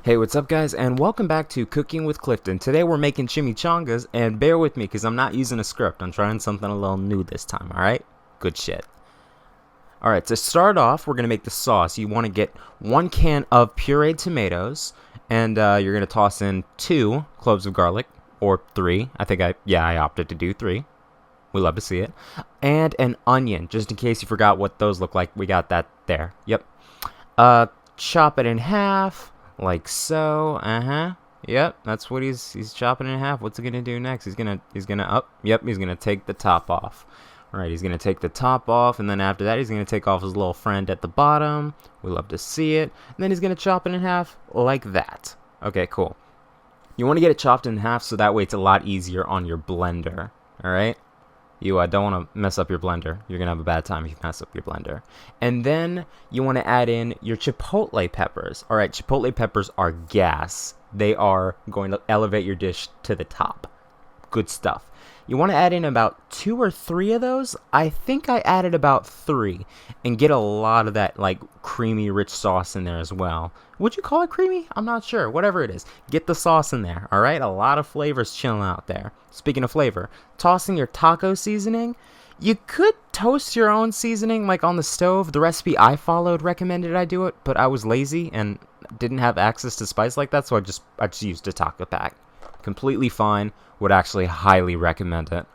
Hey, what's up guys, and welcome back to Cooking with Clifton. Today we're making chimichangas, and bear with me because I'm not using a script. I'm trying something a little new this time, alright? Good shit. Alright, to start off, we're going to make the sauce. You want to get 1 can of pureed tomatoes, and you're going to toss in 2 cloves of garlic, or 3. I opted to do 3. We love to see it. And an onion, just in case you forgot what those look like. We got that there. Yep. Chop it in half. Like so, Yep, that's what he's chopping it in half. What's he gonna do next? He's gonna he's gonna take the top off. Alright, he's gonna take the top off, and then after that he's gonna take off his little friend at the bottom. We love to see it. And then he's gonna chop it in half like that. Okay, cool. You wanna get it chopped in half so that way it's a lot easier on your blender. Alright? You don't want to mess up your blender. You're going to have a bad time if you mess up your blender. And then you want to add in your chipotle peppers. Alright, chipotle peppers are gas. They are going to elevate your dish to the top. Good stuff. You want to add in about 2 or 3 of those. I think I added about 3. And get a lot of that like creamy, rich sauce in there as well. Would you call it creamy? I'm not sure. Whatever it is. Get the sauce in there. Alright? A lot of flavors chilling out there. Speaking of flavor, tossing your taco seasoning. You could toast your own seasoning like on the stove. The recipe I followed recommended I do it, but I was lazy and didn't have access to spice like that, so I just used a taco pack. Completely fine. Would actually highly recommend it.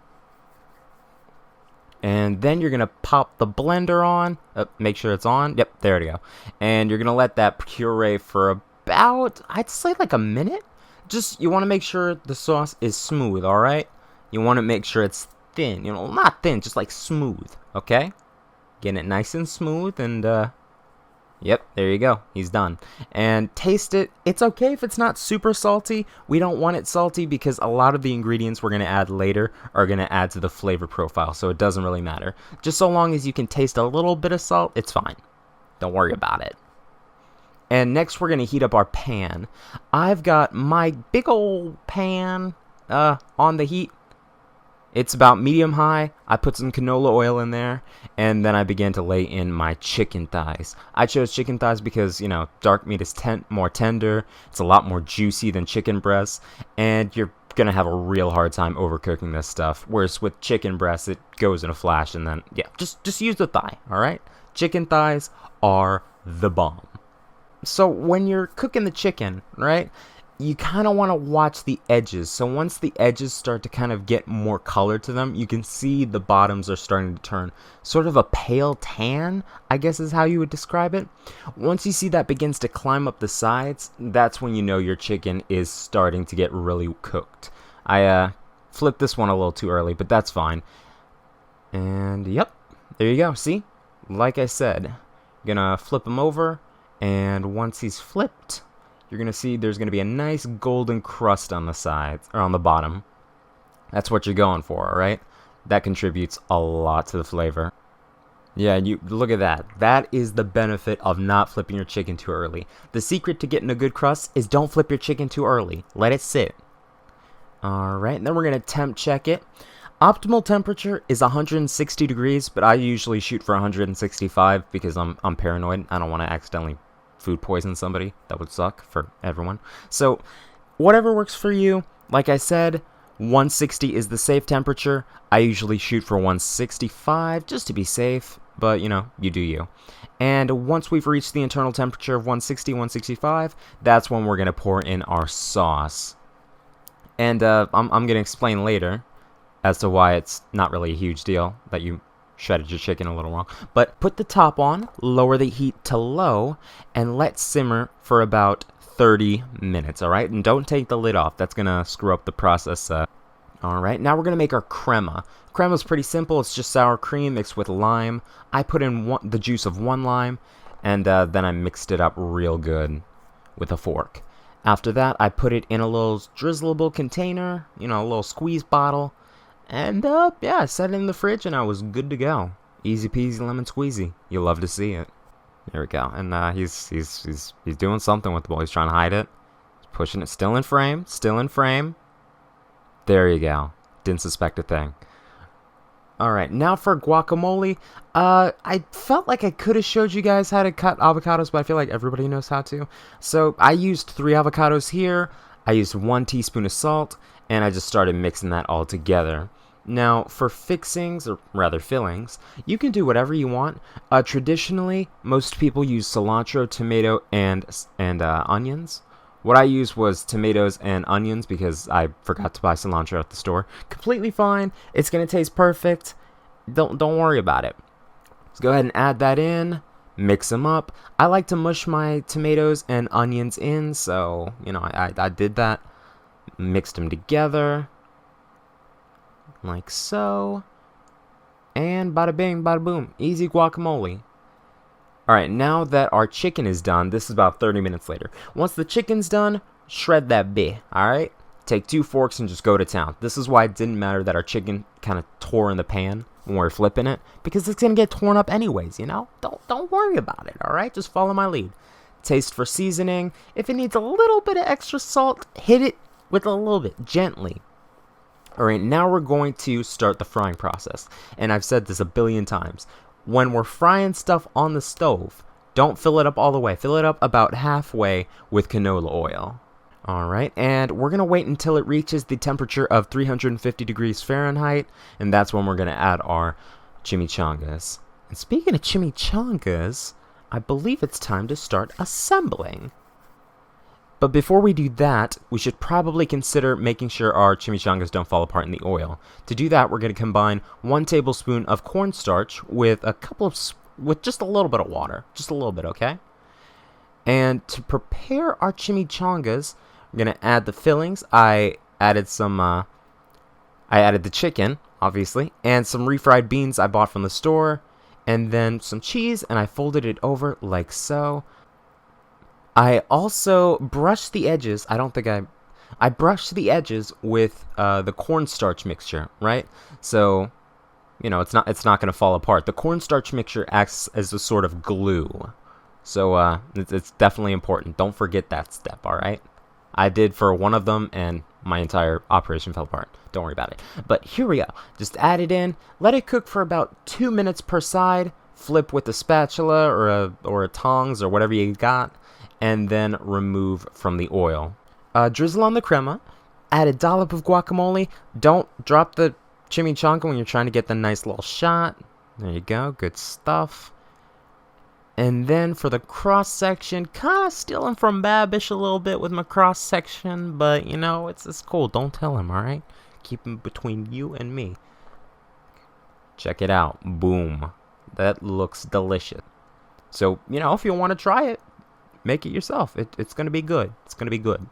And then you're going to pop the blender on. Make sure it's on. Yep, there we go. And you're going to let that puree for about, I'd say like a minute. Just, you want to make sure the sauce is smooth, alright? You want to make sure it's thin. You know, not thin, just like smooth, okay? Getting it nice and smooth, and, yep, there you go. He's done. And taste it. It's okay if it's not super salty. We don't want it salty because a lot of the ingredients we're going to add later are going to add to the flavor profile, so it doesn't really matter. Just so long as you can taste a little bit of salt, it's fine. Don't worry about it. And next we're going to heat up our pan. I've got my big old pan on the heat. It's about medium-high. I put some canola oil in there, and then I began to lay in my chicken thighs. I chose chicken thighs because, you know, dark meat is more tender. It's a lot more juicy than chicken breasts, and you're going to have a real hard time overcooking this stuff. Whereas with chicken breasts, it goes in a flash, and then, yeah, just use the thigh, all right? Chicken thighs are the bomb. So when you're cooking the chicken, right, you kind of want to watch the edges. So once the edges start to kind of get more color to them, you can see the bottoms are starting to turn sort of a pale tan, I guess is how you would describe it. Once you see that begins to climb up the sides, that's when you know your chicken is starting to get really cooked. I flipped this one a little too early, but that's fine. And yep, there you go. See? Like I said, gonna flip him over. And once he's flipped, you're going to see there's going to be a nice golden crust on the sides, or on the bottom. That's what you're going for, alright? That contributes a lot to the flavor. Yeah, you look at that. That is the benefit of not flipping your chicken too early. The secret to getting a good crust is don't flip your chicken too early. Let it sit. Alright, and then we're going to temp check it. Optimal temperature is 160 degrees, but I usually shoot for 165 because I'm paranoid. I don't want to accidentally food poison somebody. That would suck for everyone. So whatever works for you. Like I said, 160 is the safe temperature. I usually shoot for 165 just to be safe, but you know, you do you. And once we've reached the internal temperature of 160, 165, that's when we're going to pour in our sauce. And I'm going to explain later as to why it's not really a huge deal that you shredded your chicken a little wrong. But put the top on, lower the heat to low, and let simmer for about 30 minutes, alright? And don't take the lid off. That's going to screw up the process. Alright, now we're going to make our crema. Crema's pretty simple. It's just sour cream mixed with lime. I put in the juice of 1 lime, and then I mixed it up real good with a fork. After that, I put it in a little drizzleable container, you know, a little squeeze bottle. And, yeah, I set it in the fridge and I was good to go. Easy peasy lemon squeezy. You'll love to see it. There we go. And, he's doing something with the bowl. He's trying to hide it. He's pushing it. Still in frame. Still in frame. There you go. Didn't suspect a thing. Alright, now for guacamole. I felt like I could have showed you guys how to cut avocados, but I feel like everybody knows how to. So I used 3 avocados here, I used 1 teaspoon of salt, and I just started mixing that all together. Now, for fixings, or rather fillings, you can do whatever you want. Traditionally, most people use cilantro, tomato, and onions. What I used was tomatoes and onions because I forgot to buy cilantro at the store. Completely fine. It's gonna taste perfect. Don't worry about it. Let's go ahead and add that in. Mix them up. I like to mush my tomatoes and onions in, so you know I did that. Mixed them together like so. And bada bing, bada boom. Easy guacamole. Alright, now that our chicken is done, this is about 30 minutes later. Once the chicken's done, shred that bit, alright? Take 2 forks and just go to town. This is why it didn't matter that our chicken kind of tore in the pan when we were flipping it, because it's going to get torn up anyways, you know? Don't worry about it, alright? Just follow my lead. Taste for seasoning. If it needs a little bit of extra salt, hit it with a little bit, gently. Alright, now we're going to start the frying process. And I've said this a billion times. When we're frying stuff on the stove, don't fill it up all the way. Fill it up about halfway with canola oil. Alright, and we're going to wait until it reaches the temperature of 350 degrees Fahrenheit, and that's when we're going to add our chimichangas. And speaking of chimichangas, I believe it's time to start assembling. But before we do that, we should probably consider making sure our chimichangas don't fall apart in the oil. To do that, we're going to combine 1 tablespoon of cornstarch with with just a little bit of water. Just a little bit, okay? And to prepare our chimichangas, we're going to add the fillings. I added the chicken, obviously, and some refried beans I bought from the store, and then some cheese, and I folded it over like so. I also brushed the edges. I brushed the edges with the cornstarch mixture, right? So, you know, it's not going to fall apart. The cornstarch mixture acts as a sort of glue. So, it's definitely important. Don't forget that step, all right? I did for one of them, and my entire operation fell apart. Don't worry about it. But here we go. Just add it in. Let it cook for about 2 minutes per side. Flip with a spatula or a tongs or whatever you got. And then remove from the oil. Drizzle on the crema. Add a dollop of guacamole. Don't drop the chimichanga when you're trying to get the nice little shot. There you go. Good stuff. And then for the cross section, kind of stealing from Babish a little bit with my cross section, but you know, it's cool. Don't tell him, alright? Keep him between you and me. Check it out. Boom. That looks delicious. So, you know, if you want to try it, make it yourself. It's going to be good. It's going to be good.